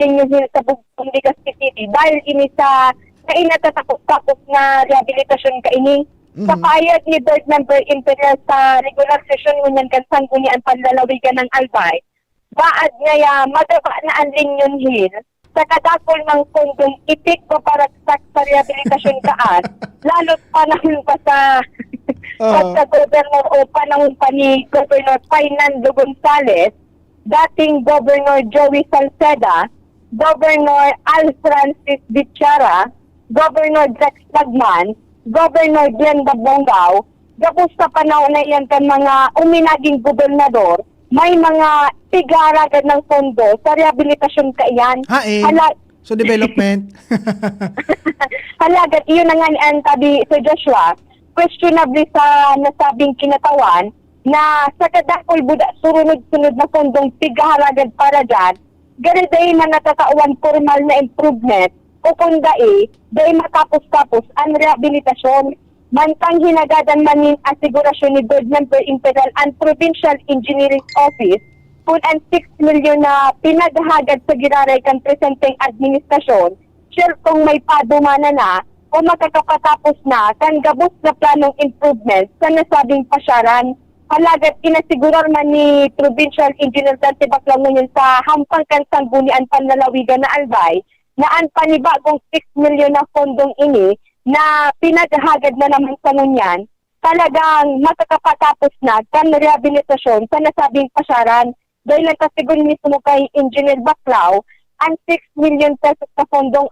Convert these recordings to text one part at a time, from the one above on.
Hill sa Bugtong, Legazpi City dahil ini sa inatatakot-takot na rehabilitasyon kaini. Sa payag ni Board Member Imperial sa regular session ngunyan kan sanggunian panlalawigan ng Albay, baad nga magaba na ang Linyon Hill sa kadakol ng kondong ipik ko para sa rehabilitasyon kaan, lalo't panahon pa sa pagka-governor o panahon pa ni Governor Fernando Gonzales, dating Governor Joey Salceda, Governor Al Francis Bichara, Governor Rex Lagman, Governor Glenda Bongao, gapos sa panahon na iyan kan mga uminaging gobernador, may mga tigaragan ng pondo sa rehabilitasyon kaiyan. So development. Halagat, iyon na nga ni Antabi sa Joshua, questionably sa nasabing kinatawan na sa kadakol buda surunod-sunod na pondong tigaragan para dyan, gariday man natatawan formal na improvement o kung dahil matapos-tapos ang rehabilitasyon. Mantang hinagadan manin asigurasyon ni Board Member Imperial and Provincial Engineering Office kung ang 6 milyon na pinaghagad sa giraray kan presenteng administrasyon, sure kung may padumana na o makakapatapos na kan gabos na planong improvement sa nasabing pasyaran. Halagat inasigurar man ni Provincial Engineer Dante Baclamunin sa hampang kan sanggunian panlalawigan na Albay na ang panibagong 6 milyon na fondong ini na pinaghagad na naman sa ngunyan, talagang makakapatapos na kan rehabilitasyon sa nasabing pasyaran. Dahil nagkasigun mismo kay Engineer Baclao, ang 6 million pesos na fondong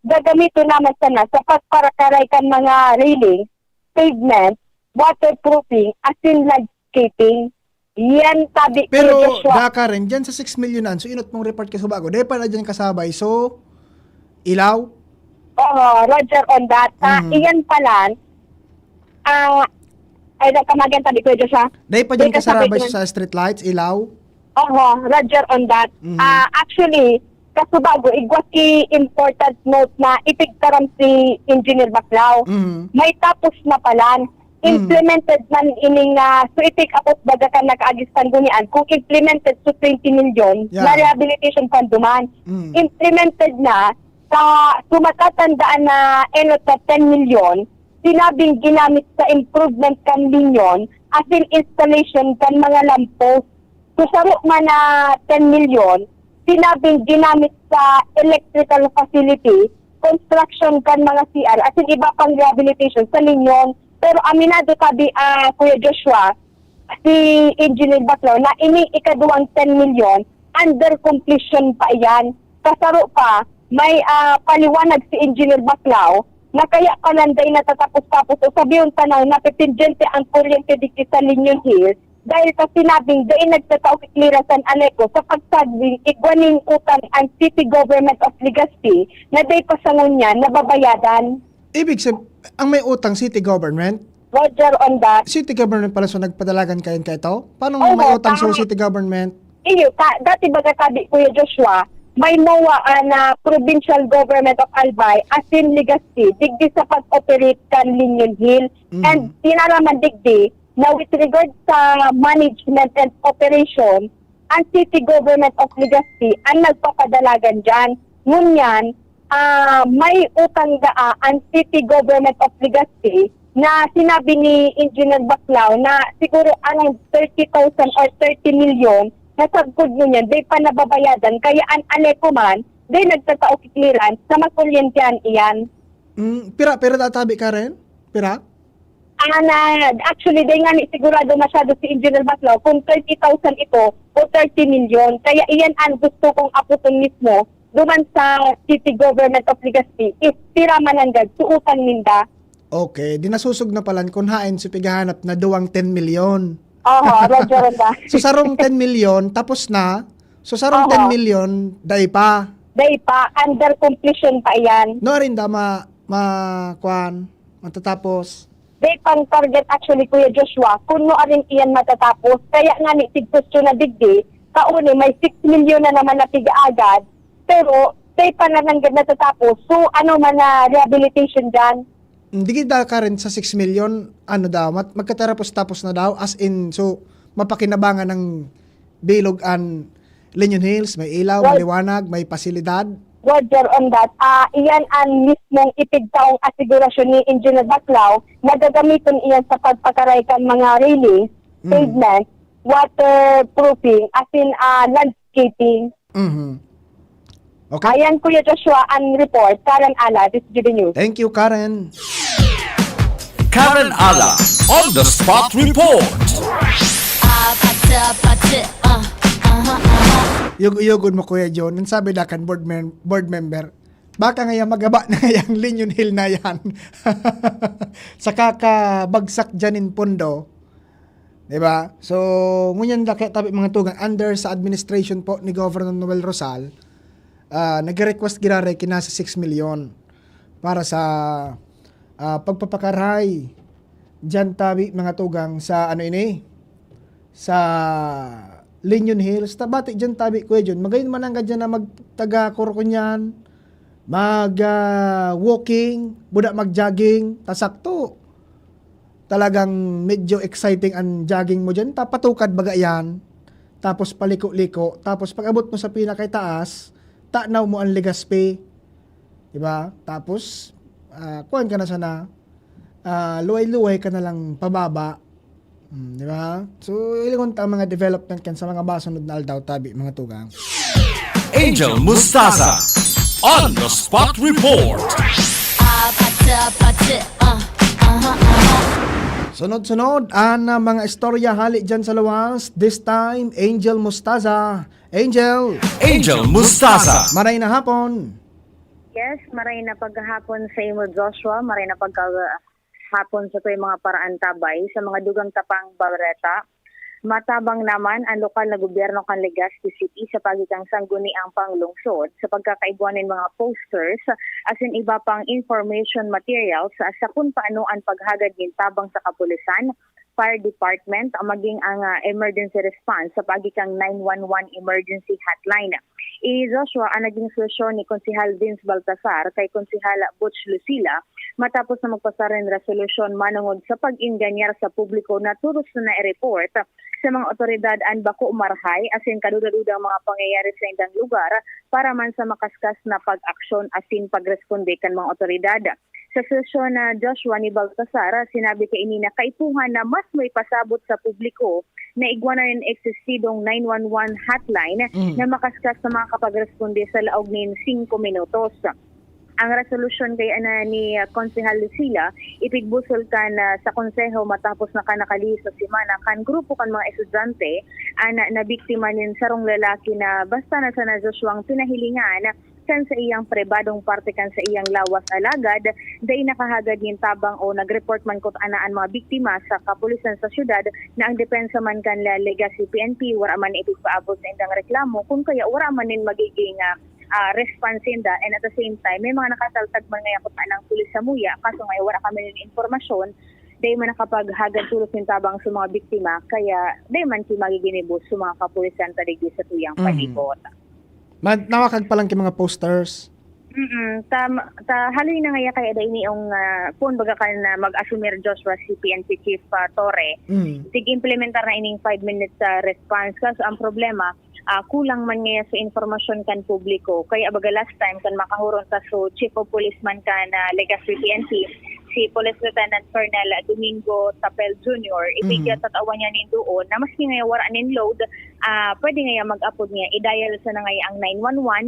gagamito naman sana sa pagparakaray kan mga railing, pavement, waterproofing, as in landscaping. Yan tabi Pero daka rin, dyan sa 6 million so inot mong report ka sa bago, dahil pala dyan kasabay, so ilaw? Oo, Roger on that. Iyan pala, ay nakamagan tabi ko siya. Dahil pa dyan kasabay sa street lights, ilaw? Oo, Roger on that. Actually, kasubago, igwaki important note na ipigtaram si Engineer Baclao. May tapos na pala. Implemented man ining so itik apot baga ka nag-agistan gunian kung implemented so 20 million na rehabilitation fund duman. Implemented na sa sumatatandaan na sa 10 million, sinabing ginamit sa improvement kan linyon as in installation kan mga lampos. So saro man na 10 million, sinabing ginamit sa electrical facility, construction kan mga CR, as in iba pang rehabilitation sa linyon. Pero aminado tabi Kuya Joshua, si Engineer Baclao, na ini ikaduang 10 million, under completion pa iyan. Kasaro pa, may paliwanag si Engineer Baclao na kaya kalanday natatapos-tapos o sabiyon tanaw na pepinjente ang kuryente dito sa Linyon Hill dahil sa sinabing dahil nagtataw kiklirasan aleko sa pagsagling igwaning utang ang City Government of Legazpi na day pasangon niya nababayadan. Ibig sabihin, ang may utang city government? Roger on that. City government pala so nagpadalagan kayo ito? Paano may utang sa city government? Iyo, dati baga sabi Kuya Joshua, may MOA na Provincial Government of Albay as in Legazpi, digdi sa pag-operate kan Linyon Hill. And tinalaman digdi na with regard sa management and operation, ang City Government of Legazpi ang nagpapadalagan dyan. Ngunyan, may utang ang City Government of Legazpi na sinabi ni Engineer Baclao na siguro around 30,000 or 30 million na sagkod mo niyan, day pa nababayadan, kaya ang aleko man, day nagtatao clearance sa makulyentian iyan. Pira tatabi ka rin? Pira? Actually, day nga ni sigurado masyado si Engineer Baclao kung 30,000 ito o 30 million, kaya iyan ang gusto kong aputon mismo duman sa City Government of Legazpi, is tira mananggad, suutan ninda. Okay, dinasusog na pala kung hain si pigahanap na duwang 10 million. Roger ba? So sarong 10 million, tapos na. So sarong 10 million, day pa. Day pa, under completion pa yan. No rin da matatapos. Day pang target actually Kuya Joshua, kung no rin iyan matatapos. Kaya nga ni tigpustyo na digdi, kauni may 6 million na naman na tiga-agad, pero day pa na nanggad natatapos. So ano man na rehabilitation dyan? Hindi kita ka rin sa 6 million, ano daw, magkatapos-tapos na daw, as in, so, mapakinabangan ng bilog an Leñon Hills, may ilaw, Well, maliwanag, may pasilidad. Roger, on that, iyan ang mismong ipigtaong asigurasyon ni Engineer Baclao na gagamitin iyan sa pagpakaray kan mga railings, pavement, waterproofing, as in landscaping. Mhm. Okay. Ayan, Kuya Joshua, ang report. Karen Ala, this is GB News. Thank you, Karen. Karen Ala on the spot report. Yugod mo, Kuya John. Ang sabi na kan board member, baka ngayon magaba na yung Leñon Hill na yan. Sa kakabagsak dyanin pondo. Diba? So, ngunyan na kaya tabi mga tugang under sa administration po ni Governor Noel Rosal, nag-request ginare kinasa 6 million para sa pagpapakaray dyan tabi mga tugang sa sa Leñon Hills. Tabati dyan tabi, Kuya John, magayon man ang dyan na magtaga kurkunyan, walking, buda mag-jogging, tasakto. Talagang medyo exciting ang jogging mo dyan. Patukad baga yan, tapos paliko-liko, tapos pag abot mo sa pinakitaas, tanaw mo ang Legazpi. Diba? Tapos, kuhan ka na sana, luway-luway ka na lang pababa. Diba? So, ilingon ang mga development kan sa mga basunod na aldaw tabi, mga tugang. Angel Mustaza on the spot report. Sunod-sunod, mga istorya hali dyan sa luwas. This time, Angel Mustaza. Angel Mustaza. maray na hapon. Yes, maray na paghahapon sa imo, Joshua. Maray na paghahapon sa tuwing mga paraan tabay sa mga dugang tapang Barreta. Matabang naman ang lokal na gobyerno kan Legazpi City sa pagitang sangguniang panglungsod sa pagkakaiguanin mga posters as in iba pang information materials sa kung paano ang paghagad ng tabang sa kapulisan, fire department, maging ang emergency response sa pagikang 911 emergency hotline. Joshua, ang naging solusyon ni Konsehal Vince Baltasar kay Konsehal Butch Lucila matapos na magpasarin resolusyon manungod sa pag-inganyar sa publiko na turos na i-report sa mga otoridad ang bako umarhay asin kadudadudang mga pangyayari sa indang lugar para man sa makaskas na pag-aksyon asin pagresponde kan mga otoridad. Sa sesyon na Joshua ni Baltasar, sinabi kay ini na kaipuhan na mas may pasabot sa publiko na igwana rin eksistidong 911 hotline na makaskas sa mga kapagresponde sa laog nin 5 minutos. Ang resolusyon kay ni Konsehal Lucila ipigbusol kan sa konseho matapos na kanakali sa simana kan grupo kan mga estudyante na biktima nin sarong lalaki na basta na sana Joshua ang pinahilingan kan sa iyang pribadong parte kan sa iyang lawas alagad day nakahagad nin tabang o nagreport man kot anaan mga biktima sa kapulisan sa syudad na ang depensa man kan la Legazpi PNP wala man ipigpaabot sa indang reklamo kung kaya wala man nin magiging response inda, and at the same time may mga nakataltag man ngayon kung ng pulis sa muya kaso ngayon wala kami ng informasyon day man nakapaghagad tulos ng tabang sa mga biktima kaya day man si magiginibos sa mga kapulisan taligdi sa tuyang palibot. Nawakag pa lang kay mga posters. Haloy na ngaya kaya day niong phone baga ka na mag-assumir Joshua si PNP Chief Torre. Sig-implementar na ining 5 minutes response kaso ang problema kulang man ngayon sa informasyon kan publiko. Kaya abaga last time kan makahuron ta so Chief of Police man kan Legazpi PNP, si Police Lieutenant Colonel Domingo Tapel Jr. Ibigyan tatawan niya nin doon na maski ngayon wala nin load, pwede ngayon mag-upload niya. I-dial sa na ngayon ang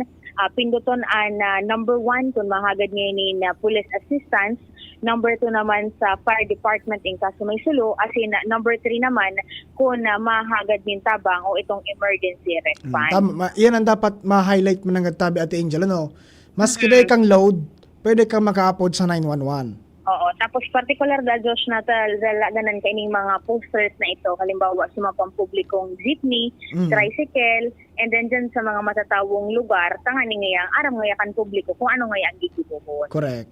911, pinduton ang number 1 kung mahagad ngayon ni police assistance, number 2 naman sa fire department in kaso may sulo, asin number 3 naman kung mahagad nin tabang o itong emergency response. Yan ang dapat ma-highlight mo ng tabi, Ate Angel, ano? Mas kiday kang load, pwede kang maka-upload sa 911. Oo, tapos particular da Josh na talaganan kaining mga posters na ito, halimbawa sa mga pampublikong jeepney, tricycle, and then dyan sa mga matatawong lugar, tangani ngayang aram ngayakan publiko kung ano ngayang gigibuhon. Correct.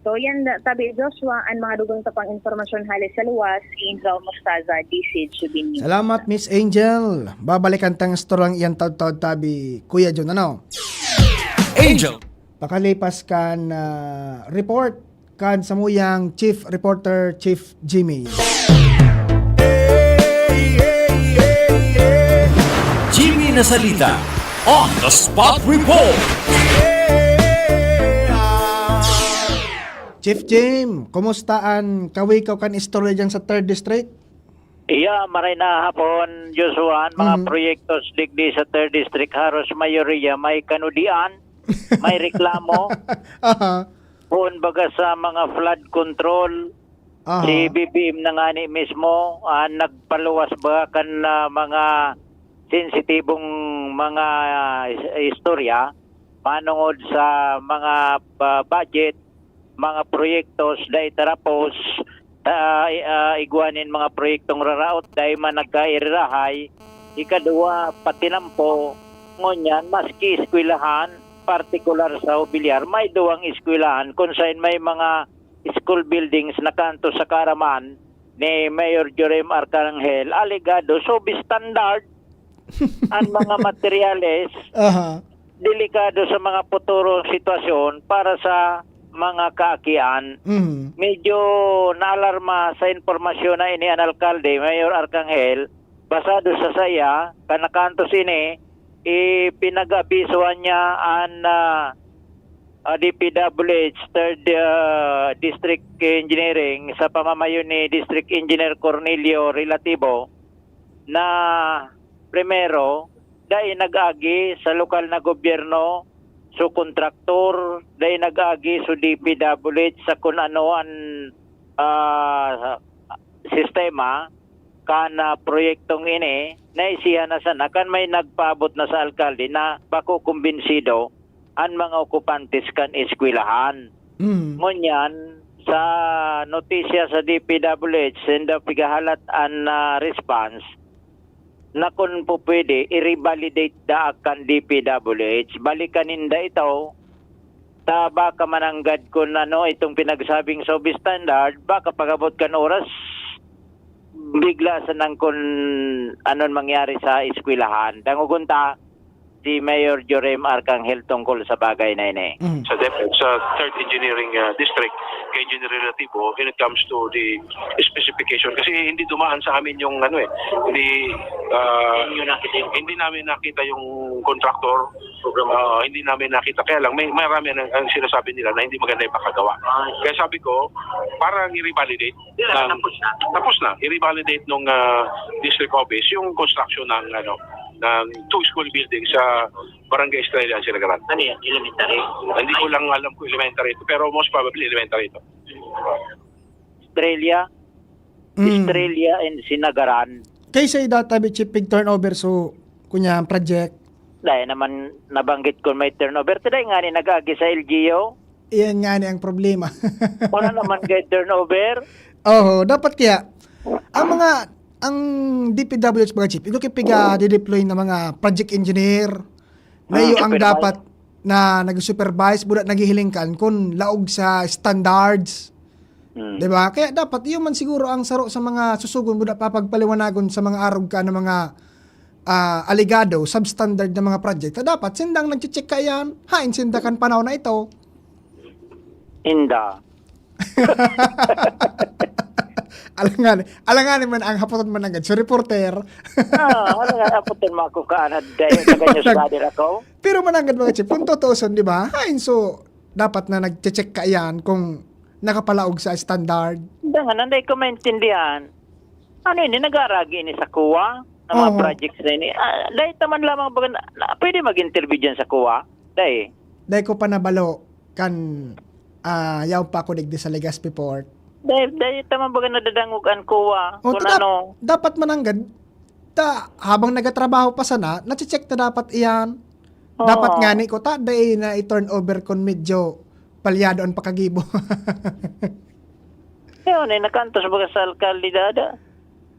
So yan tabi Joshua, ang mga dugang tapang informasyon halis sa luwas, Angel Mustaza, DCID Subin News. Salamat, Miss Angel. Babalikan tang storang iyan taud-taud tabi, Kuya John, ano? Angel Pakalipas kan report kan samuyang Chief Reporter Chief Jimmy. Jimmy Tunay na salita. On the Spot Report. Chief Jim, kumusta ang kawikaw kan istorya dyan sa 3rd District? Iya, maray na hapon, Joshua, mga proyektos digdi sa 3rd District, haros mayoriya, may kanudian, may reklamo, Aha. kung baga sa mga flood control, Aha. si BBM na nga ni mismo, nagpaluwas ba kan mga sensitibong mga istorya, manungod sa mga budget, mga proyektos, dahil tarapos, iguanin mga proyektong raraot dahil man nagkairirahay, ikadua patinampo ngunyan maski eskwelahan partikular sa Obilyar may duwang eskwelahan kung saan may mga school buildings na kanto sa Karaman ni Mayor Jerem Arcangel alegado substandard ang mga materyales Aha. delikado sa mga futurong sitwasyon para sa mga kaakian. Mhm. Medyo naalarma sa informasyon na ini ang alkalde, Mayor Arcangel, basado sa saya, kanakantos ini, ipinag-abisuan niya ang DPWH 3rd District Engineering sa pamamayo ni District Engineer Cornelio Relativo na primero, dahil nag-agi sa lokal na gobyerno so kontraktor dahil nag-agi so DPWH sa kung ano ang sistema kana proyektong ini naisihan na sana kan may nagpaabot na sa alkalde na bako kumbinsido ang mga okupantes kan eskwelahan. Mhm. Ngunyan sa notisya sa DPWH and pigahalat ang response na kung po pwede, i-revalidate da akan DPWH. Balikan ninda ito, ta baka mananggad kung ano, itong pinagsabing substandard, baka pagabot kan oras, bigla sa nang kung anon mangyari sa eskwelahan. Dangugunta, si Mayor Jerem Arcangel tungkol sa bagay na ini. Mhm. Sa DepEd, sa 3rd Engineering District, kay Engineer Relativo, when it comes to the specification. Kasi hindi dumaan sa amin yung hindi namin nakita yung contractor, hindi namin nakita. Kaya lang, may marami ang sinasabi nila na hindi maganda yung pakagawa. Kaya sabi ko, parang i-revalidate. Tapos na. I-revalidate nung district office yung construction ng ng 2 school buildings sa Barangay Estrella at Sinagaran. Ano yan? Elementary? Hindi ko lang alam kung elementary ito, pero most probably elementary ito. Australia? Mhm. Australia and Sinagaran. Kaysa data Chief big turnover so kunya project. Dahil naman nabanggit ko may turnover. Today nga ni nag-agi sa LGU. Iyan nga ni ang problema. Wala naman kay turnover. Oh, dapat kaya ang DPWH mga chief, ito kipiga di-deploy na mga project engineer. Mayo ang Supervise. dapat na nag-supervise, budat naghihiling kan kung laog sa standards. Diba? Kaya dapat yun man siguro ang saro sa mga susugon budat papagpaliwanagon sa mga arog ka ng mga aligado, substandard na mga project. Dapat sindang nag-check ka yan, hain sindakan panahon na ito. Inda. Alangan man ang hapoton man agad. So reporter. Wala nga aputin mo ako kaanad dahil sa ganyan sa ako. Pero mananggad mga chip, kung totoosan, di ba? Hain, so, dapat na nag-check ka yan kung nakapalaog sa standard. Dangan, nanday ko maintindihan. Ano ini, nag-aragi ini sa kuwa ng mga Oo. projects na ini. Dahil taman lamang baga, pwede mag-interview dyan sa kuwa. Dahil, Dahil ko pa nabalo kan yaw pa ko digdi sa Legazpi Port. dahil taman baga nadadangog ang kuwa. O, Kung ano, dapat mananggad, habang nagatrabaho pa sana, na-check na dapat iyan. Oo. Dapat nga ni ko, dahil na i-turn over kon medyo palyado ang pakagibo. yun eh, nakantos baga sa alkalidada.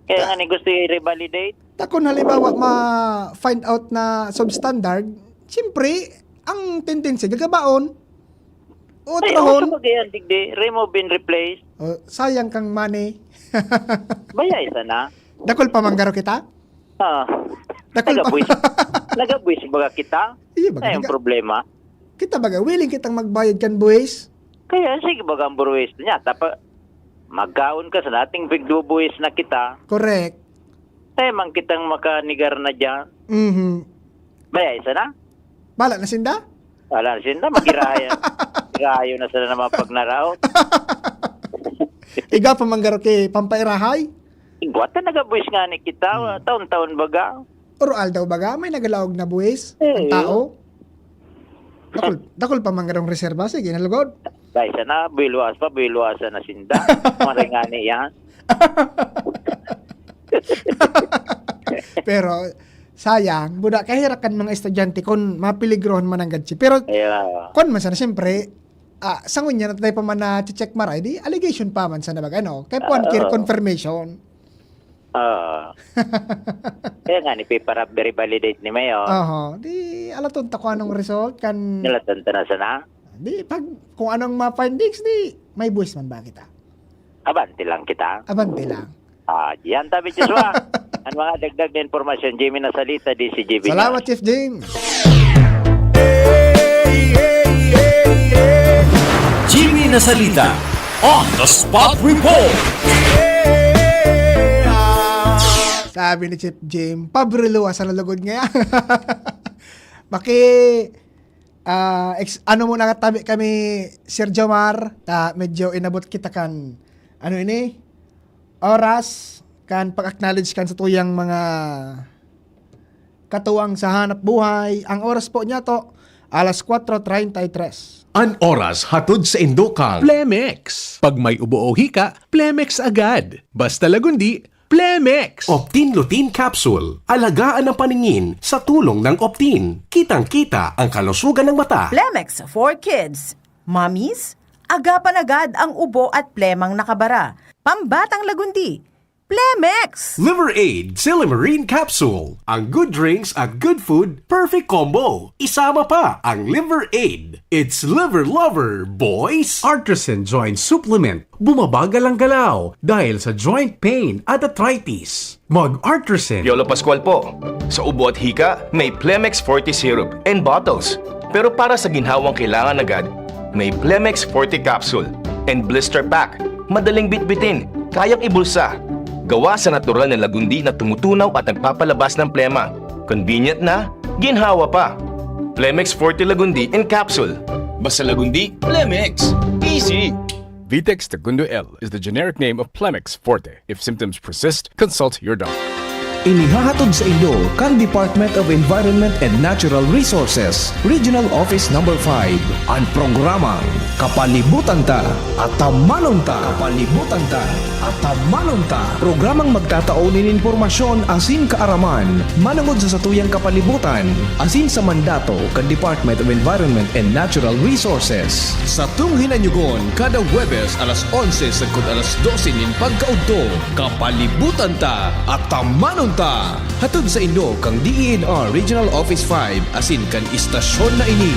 Kaya nga ni gusto i-revalidate. Kung halimbawa ma-find out na substandard, siyempre, ang tendency, gagabaon. O, Ay, trahon. uso magayan, digdi, remove and replace. O, sayang kang money. Baya isa na. Dakol pa manggaro kita? Dakol pa. Nagabuis baga kita. Iya, baga, Ay, ang problema. kita baga, willing kitang magbayad kan buwis. Kaya sige baga ang buruis niya. Tapa, magkaon ka sa dating bigdubuis na kita. Correct. Ay, man kitang makanigar na dyan. Mhm. Baya, isa na. Bala na sinda? Wala na sinda, magirayo. Magirayo na sila naman pag naraot. Iga pa manggaro kay pampairahay? Ingwata nagabuwis nga ni kita, taon-taon baga. Oral daw baga, may nagalaog na buwis ang tao. Dakol pa manggarong reserba, sige, nalugod. Baya, isa na, builuasa na sinda. Maringani yan. Pero, sayang, buda, kahirakan mga estudyante kung mapiligrohan man ang gadsi. Pero, Yeah. kon man sana, siyempre, sangon niya na tayo pa man na check maray, di allegation pa man sana baga, ano? Kaya po, confirmation. Kaya nga, ni paper up validate ni Mayo. Di alaton ta kung anong result kan Nilatanta na sana. di pag kung anong ma-findings di may buwis man ba kita. Abante lang kita. Abante lang. Diyan tabi Joshua. Ang mga dagdag na informasyon, Jimmy Nasalita, DCGB. Salamat, Chief James. Jimmy Nasalita, On the Spot Report. Sabi ni Chief James, pabrilo sa nalugod nga. Baki ano muna katabi kami Sir Jomar, medyo inabot kita kan ano ini oras kan pag-acknowledge kan sa tuyang mga katuwang sa hanap buhay. Ang oras po niya to alas 4:33. An oras hatod sa Indokang Plemex. Pag may ubo o hika, Plemex agad. Basta lagundi, Plemex. Optin Lutein Capsule. Alagaan ang paningin sa tulong ng Optin. Kitang-kita ang kalusugan ng mata. Plemex for kids. Mommies, agapan agad ang ubo at plemang nakabara. Pambatang lagundi. Plemex! Liver Aid Silimarine Capsule. Ang good drinks at good food, perfect combo. Isama pa ang Liver Aid. It's liver lover, boys! Artisan Joint Supplement. Bumabagal ang galaw dahil sa joint pain at arthritis. Mag-Artisan. Piolo Pascual po. Sa ubo at hika, may Plemex Forte Syrup and bottles. Pero para sa ginhawang kailangan agad, may Plemex Forte Capsule and Blister Pack. Madaling bitbitin, kayang ibulsa. Gawa sa natural na lagundi na tumutunaw at nagpapalabas ng plema. Convenient na, ginhawa pa. Plemex Forte Lagundi in Capsule. Basta lagundi, Plemex. Easy! Vitex Segundo L is the generic name of Plemex Forte. If symptoms persist, consult your doctor. Inihahatod sa inyo kang Department of Environment and Natural Resources, Regional Office No. 5, ang programang Kapalibutan Ta at Tamanon Ta. Kapalibutan Ta at Tamanon Ta. Programang magtataonin informasyon asin kaaraman, manungod sa satuyang kapalibutan, asin sa mandato kang Department of Environment and Natural Resources. Sa tunghinanyugon, kada Huwebes alas 11 sagkod alas 12 nin pagkaudto, Kapalibutan Ta at Tamanon Ta. Hatod sa inyo kang DENR Regional Office 5 asin kan istasyon na ini.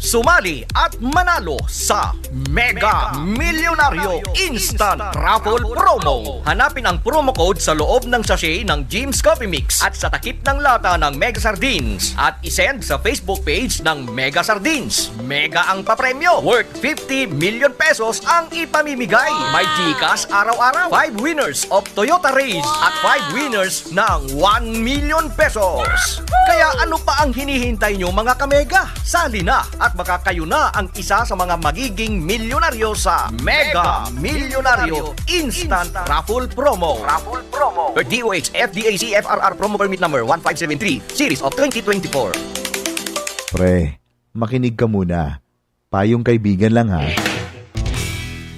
Sumali at manalo sa Mega Milyonaryo Instant Raffle Promo. Hanapin ang promo code sa loob ng sachet ng Jim's Coffee Mix at sa takip ng lata ng Mega Sardines at isend sa Facebook page ng Mega Sardines. Mega ang papremyo. Worth 50 million pesos ang ipamimigay. May GCash araw-araw. 5 winners of Toyota Race at 5 winners ng 1 million pesos. Kaya ano pa ang hinihintay nyo mga kamega? Sali na at baka kayo na ang isa sa mga magiging milyonaryo sa Mega Milyonaryo Instant Raffle Promo. Per DOH FDAC FRR Promo Permit Number 1573 Series of 2024. Pre, makinig ka muna. Payong kaibigan lang ha.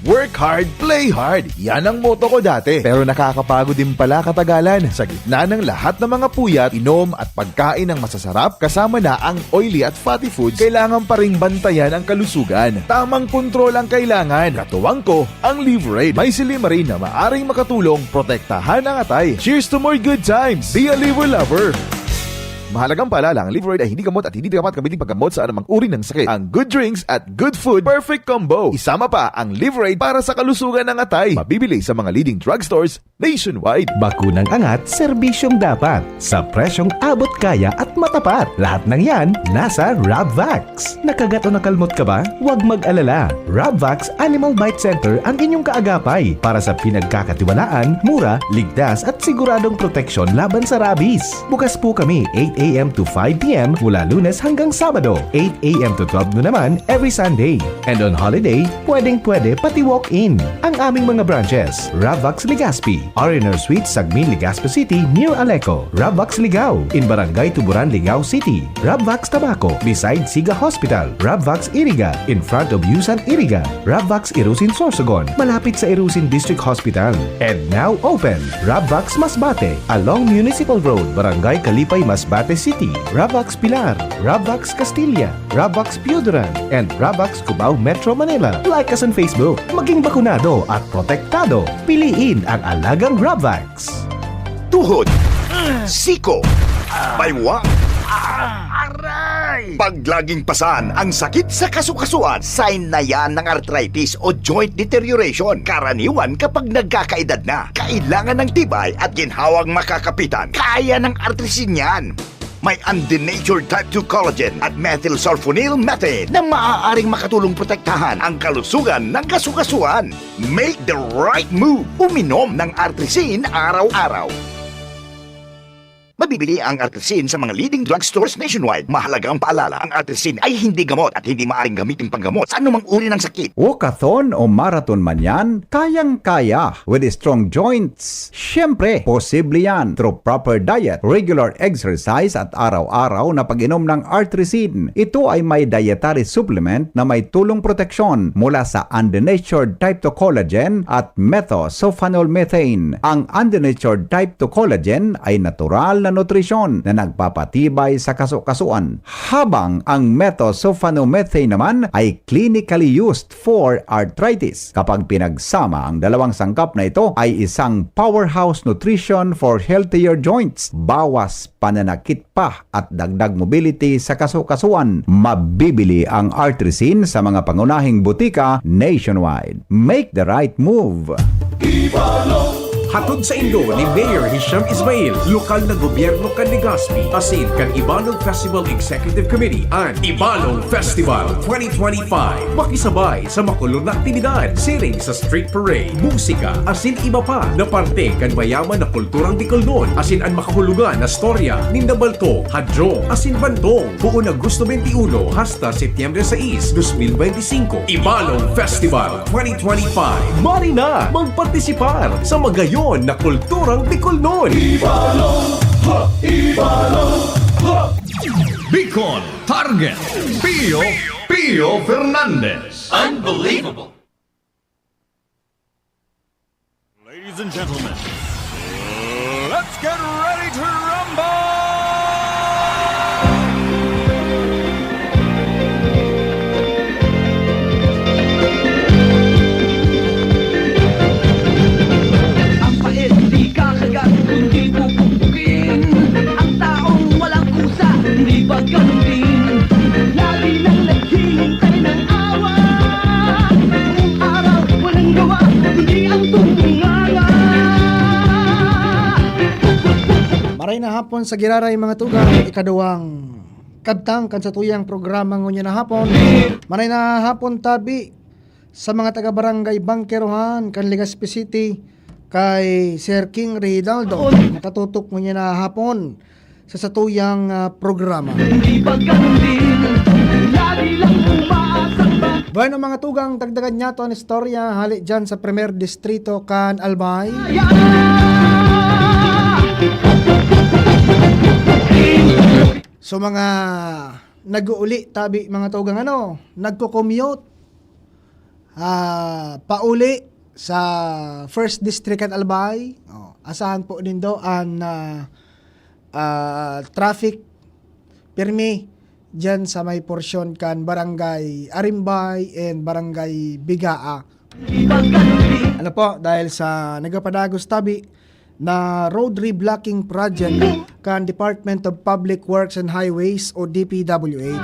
Work hard, play hard. Yan ang motto ko dati. Pero nakakapagod din pala katagalan. Sa gitna ng lahat ng mga puyat, inom at pagkain ng masasarap, kasama na ang oily at fatty foods, kailangan pa ring bantayan ang kalusugan. Tamang kontrol ang kailangan. Katuwang ko, ang Liver Aid. May silimarin na maaring makatulong, protektahan ang atay. Cheers to more good times. Be a liver lover. Mahalagang paalala, ang Liveroid ay hindi gamot at hindi dapat gamitin paggamot sa anumang uri ng sakit. Ang good drinks at good food, perfect combo. Isama pa ang Liveroid para sa kalusugan ng atay. Mabibili sa mga leading drugstores nationwide. Bakunang angat, serbisyong dapat. Sa presyong abot kaya at matapat. Lahat ng yan, nasa Rabvax. Nakagat o nakalmot ka ba? Huwag mag-alala. Rabvax Animal Bite Center ang inyong kaagapay para sa pinagkakatiwalaan, mura, ligtas at siguradong proteksyon laban sa rabies. Bukas po kami 8 a.m. to 5 p.m. mula Lunes hanggang Sabado, 8 a.m. to 12 noon naman every Sunday. And on holiday, pwedeng-pwede pati walk-in. Ang aming mga branches, Rabvax Legazpi, Ariner Suite, Sagmin, Legazpi City, near Aleco, Rabvax Ligao, in Barangay Tuburan, Ligao City, Rabvax Tabaco, beside Siga Hospital, Rabvax Iriga, in front of Yusan Iriga, Rabvax Irusin Sorsogon, malapit sa Irusin District Hospital. And now open, Rabvax Masbate, along Municipal Road, Barangay Kalipay, Masbate City, Rabvax Pilar, Rabvax Castilla, Rabvax Piuduran, and Rabvax Cubao Metro Manila. Like us on Facebook, maging bakunado at protektado. Piliin ang alagang Rabvax. Tuhod, siko, baywa, aray! Pag laging pasan ang sakit sa kasukasuan, sign na yan ng arthritis o joint deterioration. Karaniwan kapag nagkakaedad na, kailangan ng tibay at ginhawang makakapitan. Kaya ng artrisin yan. May undenatured type 2 collagen at methylsulfonyl methane na maaaring makatulong protektahan ang kalusugan ng kasukasuan. Make the right move. Uminom ng artrisin araw-araw. Mabibili ang artrisin sa mga leading drugstores nationwide. Mahalagang paalala, ang artrisin ay hindi gamot at hindi maaaring gamitin panggamot sa anumang uri ng sakit. Walkathon o marathon man yan, kayang-kaya with strong joints. Siyempre, posible yan through proper diet, regular exercise at araw-araw na pag-inom ng artrisin. Ito ay may dietary supplement na may tulong proteksyon mula sa undenatured type 2 collagen at methylsulfonylmethane. Ang undenatured type 2 collagen ay natural na nutrisyon na nagpapatibay sa kasukasuan, habang ang methylsulfonylmethane naman ay clinically used for arthritis. Kapag pinagsama ang dalawang sangkap na ito ay isang powerhouse nutrition for healthier joints, bawas pananakit pa at dagdag mobility sa kasukasuan. Mabibili ang artrisin sa mga pangunahing butika nationwide. Make the right move. Hatod sa Indo ni Mayor Hisham Ismail, lokal na gobyerno kan Legazpi, asin kan Ibalong Festival Executive Committee and Ibalong Festival 2025. Makisabay sa makulong na aktibidad, siring sa street parade, musika, asin iba pa na parte kan mayaman na kulturang Bicolnon, asin ang makahulugan na storya ni Nabalto, Hadro, asin Bantong, buong Agosto 21 hasta Setyembre 6, 2025. Ibalong Festival 2025. Mari na magpartisipar sa magayon na kulturang Bicolnon. Ibalong, ha! Ibalong, ha! Bicol Target Pio Fernandez. Unbelievable. Ladies and gentlemen, let's get ready to rumble! Maray na hapon sa giraray mga tugang, ikaduwang kadtang kan sa tuyang programa ngunya na hapon. Maray na hapon tabi sa mga taga-barangay Bangkerohan kan Legazpi City kay Sir King Ridaldo. Nakatutok ngunya na hapon sa satuyang programa. Bueno mga tugang, dagdagan niya to ang istorya hali dyan sa Premier Distrito kan Albay. So mga nag-uuli tabi mga tugang nagko-commute pauli sa First District kan Albay. Asahan po din do ang traffic pirmi dyan sa may porsyon kan Barangay Arimbay and Barangay Bigaa. Ano po, dahil sa nagapadagos tabi na road reblocking project kan Department of Public Works and Highways o DPWH.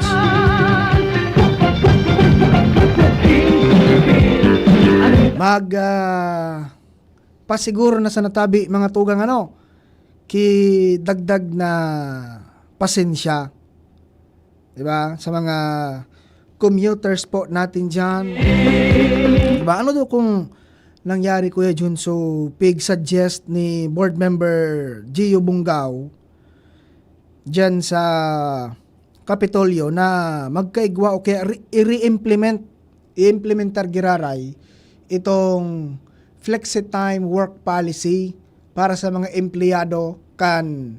Pasiguro na sa natabi mga tugang ki dagdag na pasensya. Diba? Sa mga commuters po natin dyan. Diba? Ano do kung nangyari Kuya Jun? So, suggest ni board member Gio Bungaw dyan sa Kapitolyo na magkaigwa o kaya i-implementar giraray itong flexi-time work policy para sa mga empleyado kan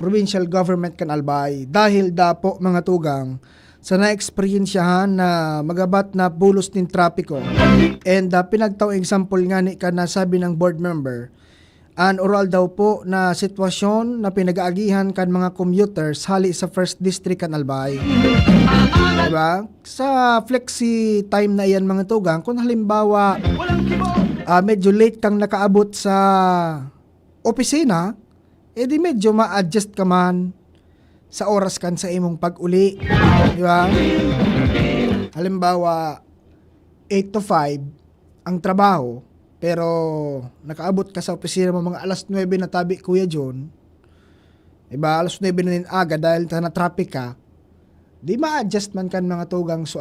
provincial government kan Albay. Dahil dapo mga tugang sa na-experiensyahan na magabat na bulos ng trapiko and pinagtaw example nga ni kan nasabi ng board member an oral daw po na sitwasyon na pinag-aagihan kan mga commuters hali sa first district kan Albay. Diba? Sa flexi time na iyan mga tugang, kung halimbawa medyo late kang nakaabot sa opisina, edi medyo ma-adjust ka man sa oras kan sa imong pag-uli. Di ba? Halimbawa, 8 to 5 ang trabaho, pero nakaabot ka sa opisina mo mga alas 9 na tabi, Kuya John. Di ba? Alas 9 na din aga dahil na traffic ka. Di ma-adjust man kan mga tugang so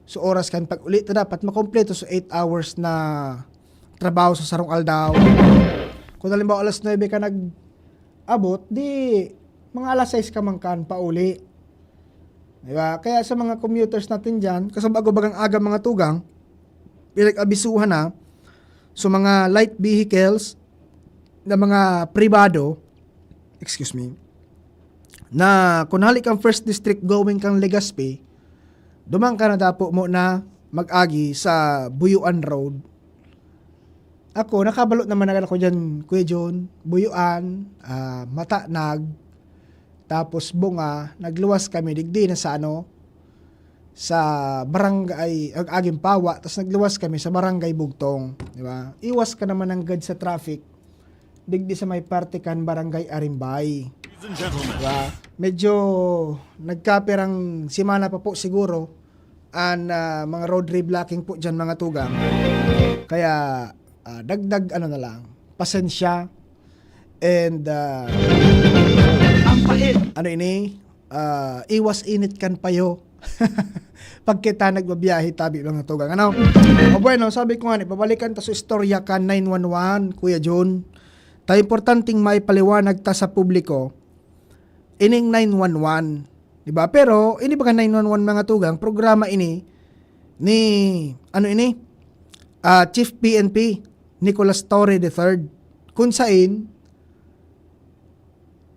so oras kan pag-uli ta dapat makompleto so 8 hours na trabaho sa sarong aldaw. Kung halimbawa alas 9 ka nag-abot, di mga alas 6 ka man kan pauli. Diba? Kaya sa mga commuters natin dyan, kasi bago-bagang aga mga tugang, pinag-abisuhan na, so mga light vehicles na mga pribado, na kung halik kang first district going kang Legazpi, dumang ka na dapo mo na mag-agi sa Buyuan Road. Ako, nakabalot naman na ako dyan, Kuya John, Buyuan, Matanag, tapos Bunga, nagluwas kami, digdi na sa sa barangay, Aging Pawa, tapos nagluwas kami sa barangay Bugtong, di ba? Iwas ka naman ng gad sa traffic, digdi sa may parte kan barangay Arimbay. Diba? Medyo nagkapirang simana pa po siguro mga road reblocking po dyan mga tugang. Kaya dagdag na lang, pasensya and iwas init kan payo. Pag kita nagbabiyahe tabi mga tugang. Bueno, sabi ko nga babalikan ta sa istorya kan 911 Kuya John. Ta importanteng may paliwanag ta sa publiko ining 911, di ba? Pero ini ba 911 mga tugang, programa ini ni Chief PNP Nicolas Torre III, kung saan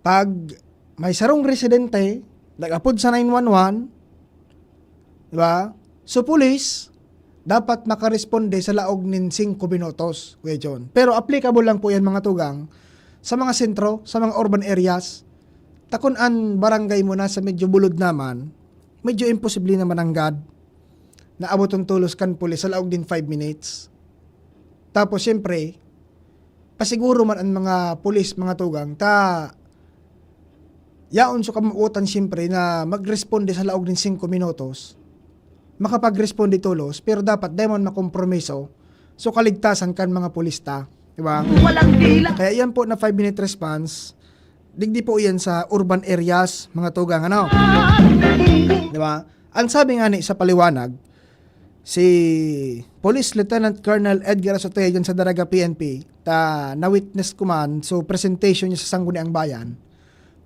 pag may sarong residente nag-apod sa 911, di ba? So police dapat makaresponde sa laog nin 5 minutos, Kuya John. Pero applicable lang po yan mga tugang sa mga sentro, sa mga urban areas. Takon an barangay mo na sa medyo bulod naman, medyo imposible naman ang God na abuton tulos kan pulis sa laog din 5 minutes. Tapos siyempre, pasiguro man ang mga pulis, mga tugang, yaon so kamuutan siyempre na magresponde sa laog din 5 minutos, makapag-responde tulos, pero dapat demon makompromiso, so kaligtasan kan mga pulis ta. Diba? Kaya yan po na 5-minute response, digdi po yan sa urban areas, mga tugang, Diba? Ang sabi nga ni sa paliwanag, si Police Lieutenant Colonel Edgar Azotea dyan sa Daraga PNP, na-witness ko man, so presentation niya sa Sangguniang Bayan,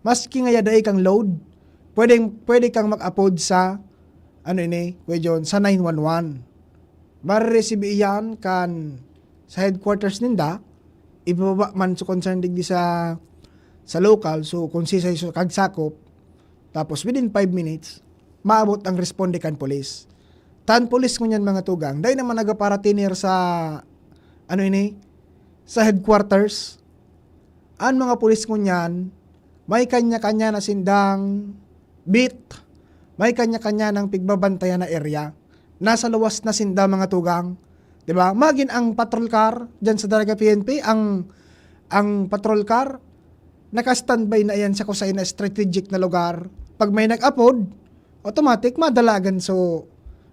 maski nga yaday kang load, pwede kang mag-upload sa, Kuya John, sa 911. Marireceive iyan kan sa headquarters ninda, ibababa man so concern digdi sa local, so kung sisay so kagsakop, tapos within 5 minutes, maabot ang responde kan police. Tan police ko niyan mga tugang, dahil naman nagaparatinir sa, sa headquarters, ang mga police ko niyan, may kanya-kanya na sindang beat, may kanya-kanya ng pigbabantayan na area, nasa luwas na sinda mga tugang, diba? Magin ang patrol car, dyan sa Daraga PNP, ang ang patrol car, naka-standby na yan sa kusay na strategic na lugar. Pag may nag-upload, automatic madalagan so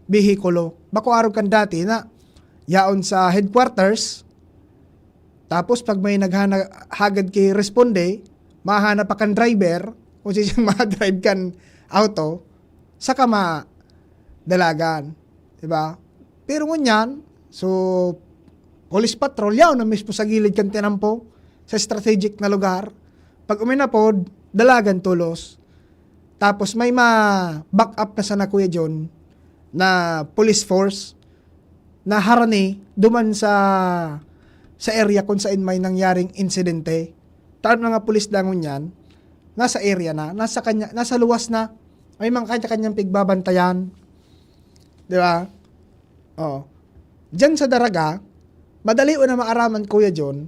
bihikulo. Bako araw kan dati na yaon sa headquarters, tapos pag may naghagad kay responde, mahanap pa kan driver, kung siyang ma-drive kan auto, saka dalagan. Diba? Pero ngunyan, so police patrol, yaw na mismo sa gilid kan tinampo, sa strategic na lugar. Pag uminapod, dalagan tulos. Tapos may ma-back up na sana Kuya John na police force na harani duman sa area kung saan may nangyaring insidente. Taon mga pulis dangon yan, nasa area na, nasa luwas na, may mga kanya-kanyang pigbabantayan. Di ba? Oh. Diyan sa Daraga, madali na maaraman Kuya John,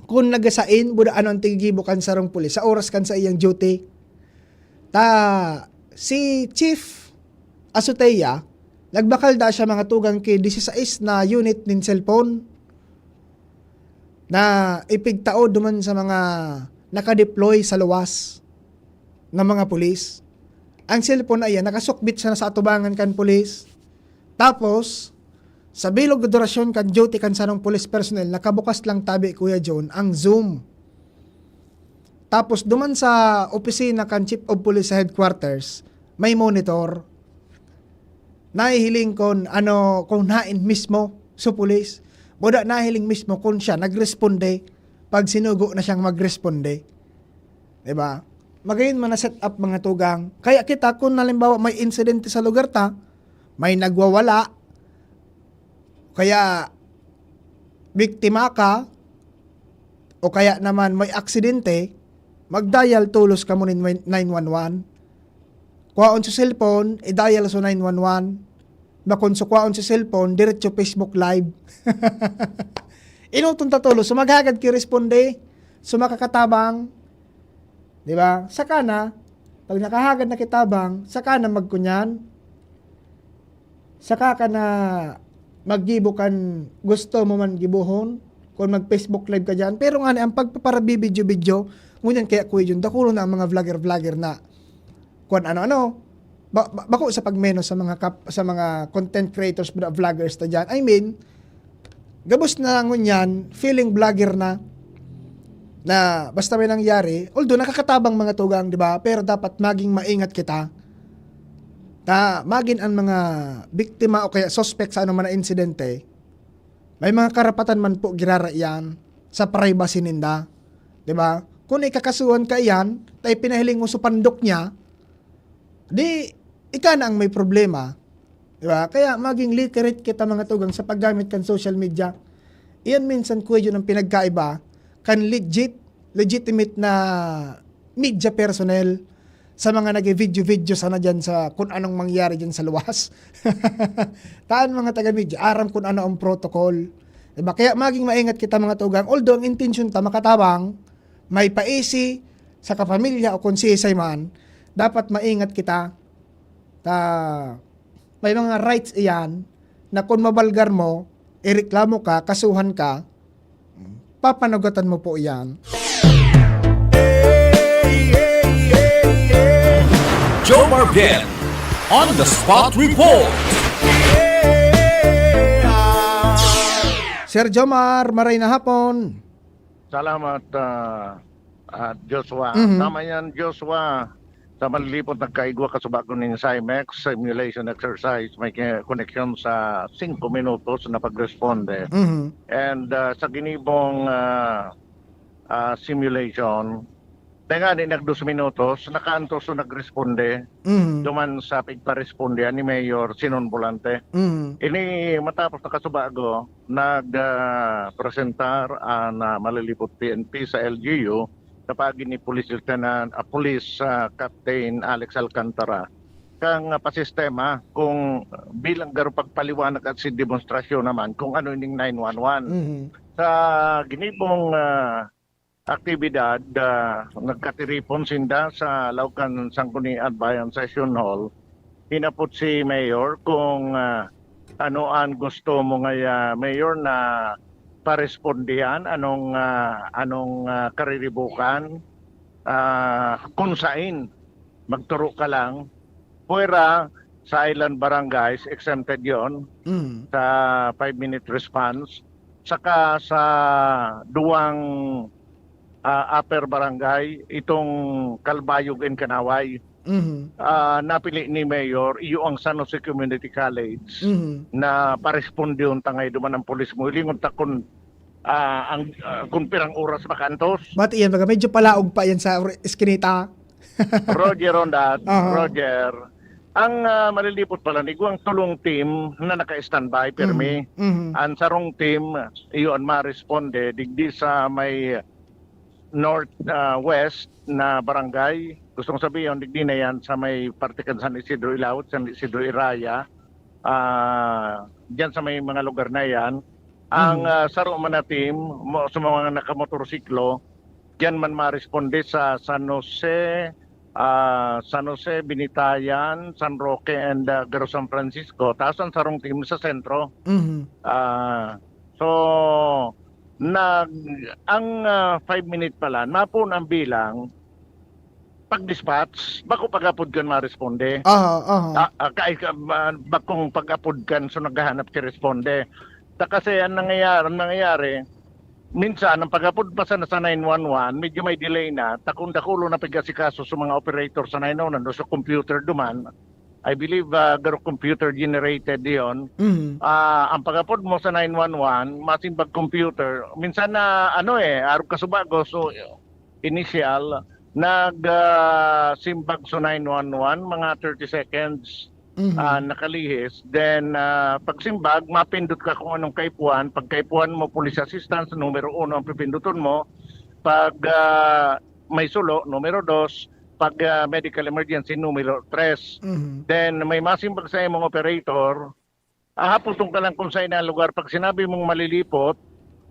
kung nagasain, buda ano ang tigibukan sa rong pulis, sa oras kan sa iyang duty. Si Chief Asuteya, nagbakal da siya mga tugang kay 16 na unit nin cellphone na ipigtao duman sa mga nakadeploy sa luwas ng mga pulis. Ang cellphone na iyan, nakasukbit siya na sa atubangan kan pulis. Tapos, sa bilog durasyon kan duty kan sanong police personnel, nakabukas lang tabi Kuya John ang Zoom. Tapos duman sa opisina kan Chief of Police sa headquarters, may monitor. Nahihiling kung kung nain mismo sa police. Boda nahiling mismo kung siya nagresponde pag sinugo na siyang magresponde. Diba? Magayon man na set up mga tugang. Kaya kita kung halimbawa may insidente sa lugar ta, may nagwawala, kaya biktima ka, o kaya naman may aksidente, mag-dial tulos ka mo ni 911. Kuhaon sa cellphone, i-dial sa 911. Bakon sa kuhaon sa cellphone, diretso Facebook Live. Inutong tatulos, so maghagad ki responde, so makakatabang. Diba? Saka na, pag nakahagad na kitabang, saka na magkunyan. Saka ka na maggibo kan gusto mo man gibuhon kung mag-Facebook Live ka dyan. Pero nga ang pagpaparabibidyo-bidyo, ngunyan kaya Kuya John, dakulo na ang mga vlogger-vlogger na kung ano-ano, bako sa pagmeno sa mga content creators, vloggers na dyan. I mean, gabos na ngunyan, feeling vlogger na basta may nangyari, although nakakatabang mga tugang, di ba? Pero dapat maging maingat kita na maging ang mga biktima o kaya suspect sa anumang insidente, may mga karapatan man po girara yan sa privacy ninda. Di ba? Kung ikakasuhan ka yan, tayo pinahiling mo sa pandok niya, di, ika na ang may problema. Di ba? Kaya maging literate kita mga tugang sa paggamit kan social media. Iyan minsan Kuya John ang pinagkaiba kan legitimate na media personnel sa mga nag-video sana dyan sa kung anong mangyari dyan sa luwas. Taan mga taga-media, aram kung ano ang protocol. Diba? Kaya maging maingat kita mga tugang. Although ang intention ta makatabang, may paisi sa kapamilya o kung sisay man, dapat maingat kita. May mga rights iyan na kung mabalgar mo, ireklamo ka, kasuhan ka, papanagatan mo po iyan. Joe Marquez on the spot report. Sir Jomar, maray na hapon. Salamat, Joshua. Mhm. Tama yan, Joshua. Sa malilipot nagkaigwa kasubako ng CIMEX simulation exercise, may connection sa 5 minutos na pag-responde. Mhm. And sa ginibong simulation, tenga ni nag 2 minutos, nakaantos so nagresponde. Mhm. Duman sa pagparesponde ni Mayor Sinon Volante. Mhm. Ini matapos na kasubago, nag-presentar na malilipot PNP sa LGU kapag ni Police Lieutenant, Police Captain Alex Alcantara kang pasistema kung bilang garo pagpaliwanag at si demonstrasyon naman kung ano ining 911. Mhm. Sa ginibong aktibidad, nagkatiripon sinda sa Laucan Sanggunian Bayan Session Hall. Hinapot si Mayor kung ano ang gusto mo nga Mayor na parespondihan, anong kariribukan, kung saan magturo ka lang. Puwera sa island barangays, exempted yon sa 5-minute response. Saka sa duwang upper barangay, itong Kalbayog and Kanaway, napili ni Mayor, iyo ang San Jose Community College na paresponde yung tangay duman ng polis mo. Ilingon ta kung pirang oras makantos. Ba't iyan, baga medyo palaog pa yan sa eskinita. Roger on that. Uh-huh. Roger. Ang malilipot pala ni ang tulong team na naka-standby permi. Ang sarong team iyon ma-responde digdi sa may north west na barangay. Gustong sabihin digdi na yan sa may partikan San Isidro Ilaut, San Isidro Iraya. Diyan sa may mga lugar na yan. Ang saro man na team sa mga nakamotorsiklo, diyan man ma-responde sa San Jose, Binitayan, San Roque, and Garo San Francisco. Tapos ang sarong team sa sentro. So, ang 5-minute pala, mapun ang bilang, pag-dispatch, bako pag-apod kan ma-responde. Bakong pag-apod kan, so naghahanap ki responde. Kasi ang nangyayari, minsan, ang pag-apod pa sa 911, medyo may delay na, takong-dakulo na pagkasikaso sa mga operator sa 911, sa computer duman. I believe garo computer generated yon. Ang pag-apod mo sa 911, masimbag computer, minsan na arog kasubago, so initial, nag-simbag sa 911, mga 30 seconds. Nakalihis. Then, pagsimbag, mapindot ka kung anong kaipuan. Pag kaipuan mo, police assistance, numero 1 ang pipinduton mo. Pag may sulo, numero 2. Pag medical emergency, numero 3. Then, may masimbag sa imong operator. Haputong ka lang kung sa inang lugar. Pag sinabi mong malilipot,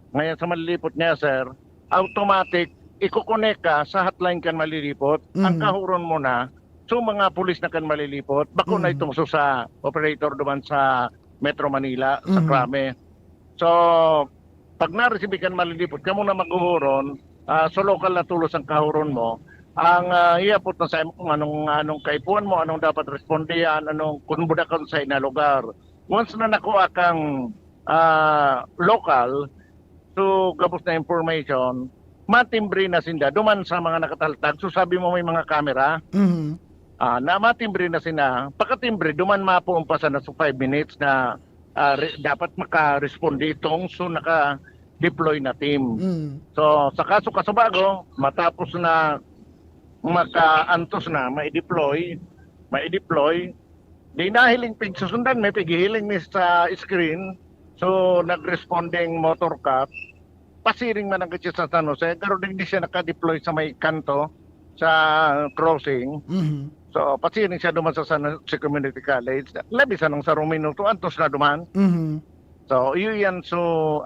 ngayon sa malilipot niya, sir, automatic, ikukonek ka sa hotline kan malilipot. Ang kahuron mo na, so mga pulis na kan malilipot, bako na itong sa operator duman sa Metro Manila, sa Krame. So, pag na-receive kan malilipot, kamo na maghuhuron, so local na tulos ang kahuron mo, ang iapot na sa kung anong kaipuan mo, anong dapat respondihan, anong kunbuda ka sa ina lugar. Once na nakuha kang local, so gabos na information, matimbre na sinda, duman sa mga nakataltag, so sabi mo may mga camera, na matimbre na sina, pagkatimbre, duman mapuumpasa na sa 5 minutes na dapat maka-responde itong so naka-deploy na team. So sa kaso kasubago, matapos na maka-antos na, ma-deploy, di nahiling pigsusundan, may pighihiling ni sa screen, so nag-responding motor cop, pasiring man ang kitsa sa San Jose, pero di siya naka-deploy sa may kanto, sa crossing. So, pasiring siya duman sa San Jose Community College. Labisan ng sarong minuto, antos na duman. So, yun so,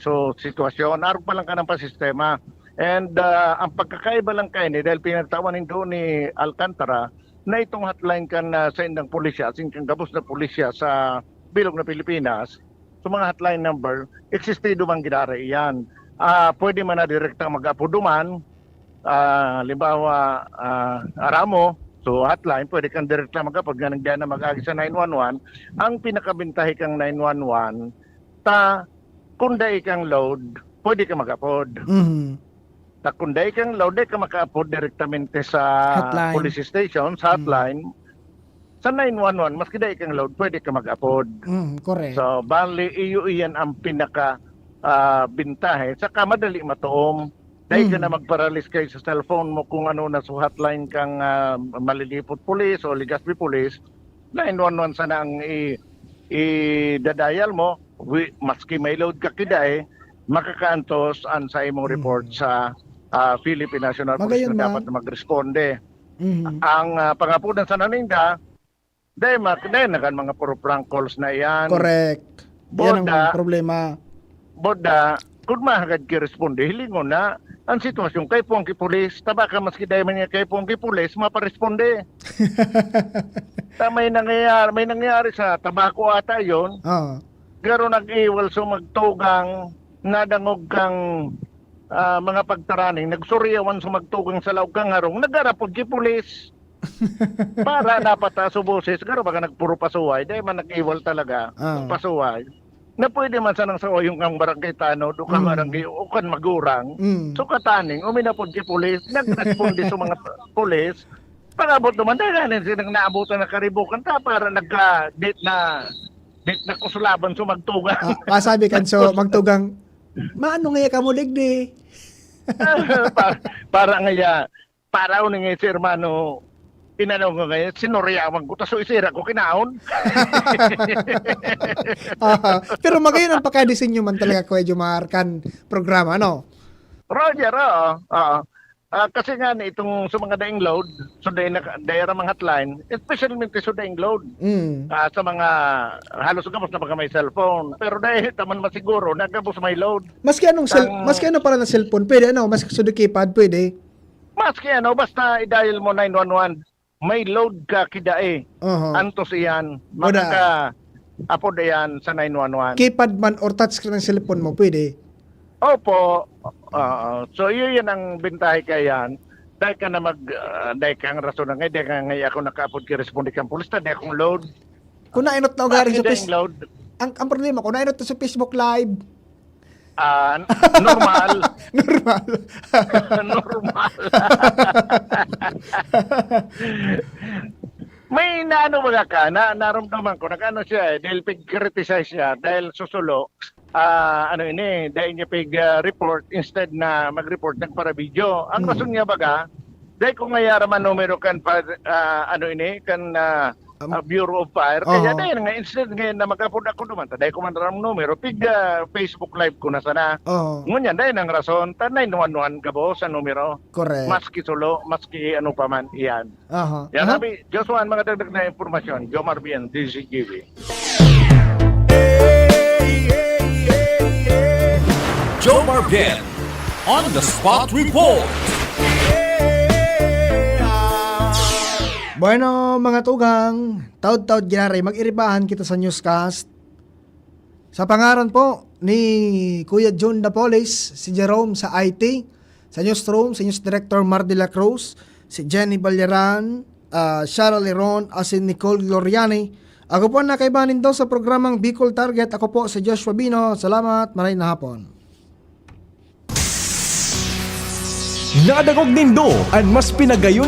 so, sitwasyon. Arog pa lang ka ng pasistema. And, ang pagkakaiba lang kayo dahil pinagtawanin doon ni Alcantara, na itong hotline kan sa indang pulisya, singkang gabos na pulisya sa Bilog na Pilipinas, so mga hotline number, existido mang gidara iyan. Pwede man na direkta mag-apo duman, limbawa, Aramo, so hotline, pwede kang direct lang magkapag ganang diyan na mag-agi sa 911. Ang pinakabintahe kang 911, kung dahi kang load, pwede ka mag-upload. Ta kung dahi kang load, ka maka-upload direktamente sa hotline. Police station, sa hotline. Sa 911, maski dahi kang load, pwede ka mag-upload. Correct. So, bali, iyan ang pinaka-bintahe. Saka madali matuom. Dahil ka na magparalis kayo sa cellphone mo kung ano na sa hotline kang malilipot police o Legazpi police, 911 sana ang i-dadial mo, maski may load ka kiday, makakaantos an sa imong report sa Philippine National Police na dapat mag-responde. Ang pangapunan sa naninda, dahil nakan mga puro prank calls na yan. Correct. Yan ang problema. Boda, kung mahagad ki-responde, hilingon na, ang sitwasyon kay Pongki Pulis, tabaka maski dahil man niya kay Pongki Pulis, maparesponde. May nangyayari sa tabako ata yun. Garo nag-iwal so magtugang nadangog kang mga pagtaraning, nagsuryawan sa magtugang sa laog kang harong, nagarapod ki pulis. Para dapat subusis, garo baka nagpuro pasuway, dahil man nag-iwal talaga, pasuway. Na pwede man sanang sa oyong kang barangay tano, do kang barangay o kan magurang. So kataning, uminapod ki pulis, nag-responde sa mga pulis, pag-abot naman, dahil ganin silang naabutan na karibukan, para nagka-date na kusulaban sa magtugang. Sabi kan so magtugang, maano nga ka mo ligdi? para nga si hermano, inanaw nga ngayon, sinuryawan ko, taso isira ko kinaon. Pero magayon ang pagkadisenyo man talaga Kuya Jomar kan programa, no? Roger, kasi nga itong sa mga daing load, so daira mga hotline, especially sa daing load, sa mga halos gabos na mga may cellphone. Pero dahil taman masiguro, nagabos may load. Maski ano para na cellphone, pwede ano? Maski sa keypad, pwede? Maski ano, basta i-dial mo 911, may load ka kidae. Antos iyan, apod yan sa 911. Keypad man or touchscreen ng cellphone mo, pwede? Opo. So yun ang bintahe kayan. Dahil ka na dahil ka ang rason na ngayon, dahil ka ngayon ako nakaapod ki-responde kang pulis, dahil akong load. Kung nainot na ugaring sa Facebook. Ang problema, kung nainot na sa Facebook Live. Normal. May naano mga ka, naramdaman ko, nag-ano siya dahil pig-criticize siya, dahil susulo, dahil niya pig-report instead na mag-report ng para video. Ang rason niya baga, dahil kung ngayaraman numero kan Bureau of Fire, kaya dahil nga instead ngayon na mag-upload ako naman, dahil ko man ram numero, Facebook Live ko na sana. Ngunyan, dahil ang rason, 911 ka bo sa numero. Correct. Maski solo, maski ano pa man, iyan. Yan sabi, Joshua, mga dagdag na impormasyon, Jomar Bien, DCGV. Jomar Bien on the spot report. Bueno, mga tugang, taod-taod ginari, mag-iribahan kita sa newscast. Sa pangaran po ni Kuya John Dapolis, si Jerome sa IT, sa newsroom, si News Director Mar de la Cruz, si Jenny Balyaran, Cheryl Leron, as si Nicole Gloriani. Ako po ang nakaibanin daw sa programang Bicol Target. Ako po si Joshua Bino. Salamat, maraming na hapon. Nadagog nindo ang mas pinagayon